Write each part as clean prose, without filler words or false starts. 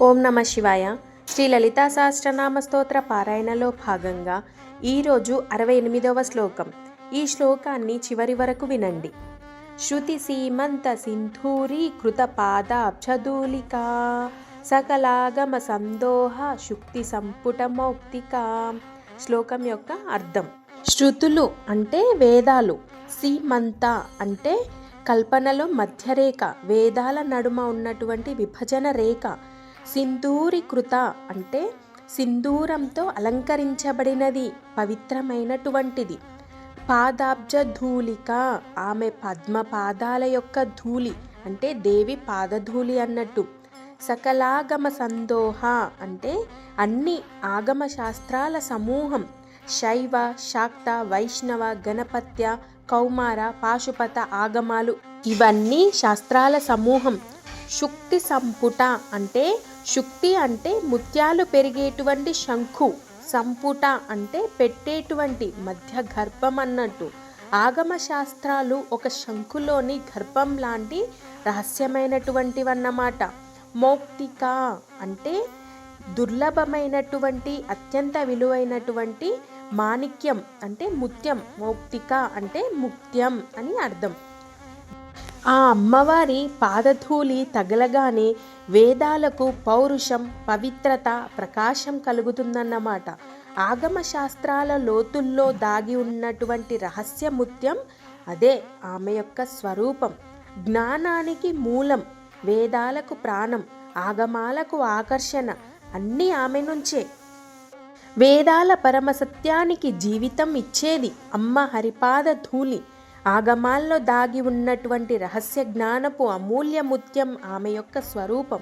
ఓం నమ శివాయ. శ్రీ లలితా సహస్రనామ స్తోత్ర పారాయణలో భాగంగా ఈరోజు 68వ శ్లోకం. ఈ శ్లోకాన్ని చివరి వరకు వినండి. శృతి సీమంత సింధూరీ కృత పాదాబ్జధూళికా సకలాగమ సందోహ శుక్తి సంపుట మౌక్తికా. శ్లోకం యొక్క అర్థం: శృతులు అంటే వేదాలు, సీమంత అంటే కల్పనలో మధ్యరేఖ, వేదాల నడుమ ఉన్నటువంటి విభజన రేఖ, సింధూరీకృత అంటే సింధూరంతో అలంకరించబడినది, పవిత్రమైనటువంటిది, పాదాబ్జ ధూళిక ఆమె పద్మ పాదాల యొక్క ధూళి అంటే దేవి పాదధూళి అన్నట్టు, సకలాగమ సందోహ అంటే అన్ని ఆగమ శాస్త్రాల సమూహం, శైవ శాక్త వైష్ణవ గణపత్య కౌమార పాశుపత ఆగమాలు ఇవన్నీ శాస్త్రాల సమూహం. శుక్తి సంపుట అంటే శుక్తి అంటే ముత్యాలు పెరిగేటువంటి శంఖు, సంపుట అంటే పెట్టేటువంటి మధ్య గర్భం అన్నట్టు. ఆగమ శాస్త్రాలు ఒక శంఖులోని గర్భం లాంటి రహస్యమైనటువంటివన్నమాట. మౌక్తిక అంటే దుర్లభమైనటువంటి అత్యంత విలువైనటువంటి మాణిక్యం అంటే ముత్యం. మౌక్తిక అంటే ముక్త్యం అని అర్థం. ఆ అమ్మవారి పాదధూళి తగలగానే వేదాలకు పౌరుషం, పవిత్రత, ప్రకాశం కలుగుతుందన్నమాట. ఆగమ శాస్త్రాల లోతుల్లో దాగి ఉన్నటువంటి రహస్య ముత్యం అదే ఆమె యొక్క స్వరూపం. జ్ఞానానికి మూలం, వేదాలకు ప్రాణం, ఆగమాలకు ఆకర్షణ అన్నీ ఆమె నుంచే. వేదాల పరమసత్యానికి జీవితం ఇచ్చేది అమ్మ హరిపాద ధూళి. ఆగమాల్లో దాగి ఉన్నటువంటి రహస్య జ్ఞానపు అమూల్య ముత్యం ఆమె యొక్క స్వరూపం.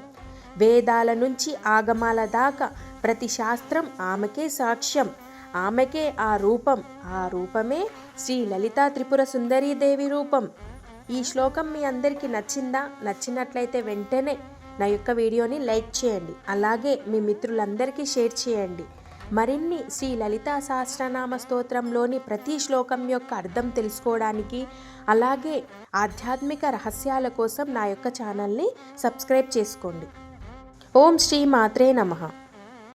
వేదాల నుంచి ఆగమాల దాకా ప్రతి శాస్త్రం ఆమెకే సాక్ష్యం, ఆమెకే ఆ రూపం. ఆ రూపమే శ్రీ లలితా త్రిపుర సుందరీదేవి రూపం. ఈ శ్లోకం మీ అందరికీ నచ్చిందా? నచ్చినట్లయితే వెంటనే నా యొక్క వీడియోని లైక్ చేయండి, అలాగే మీ మిత్రులందరికీ షేర్ చేయండి. మరిన్ని శ్రీ లలితా సహస్రనామ స్తోత్రంలోని ప్రతి శ్లోకం యొక్క అర్థం తెలుసుకోవడానికి, అలాగే ఆధ్యాత్మిక రహస్యాల కోసం నా యొక్క ఛానల్ని సబ్స్క్రైబ్ చేసుకోండి. ఓం శ్రీ మాత్రే నమః.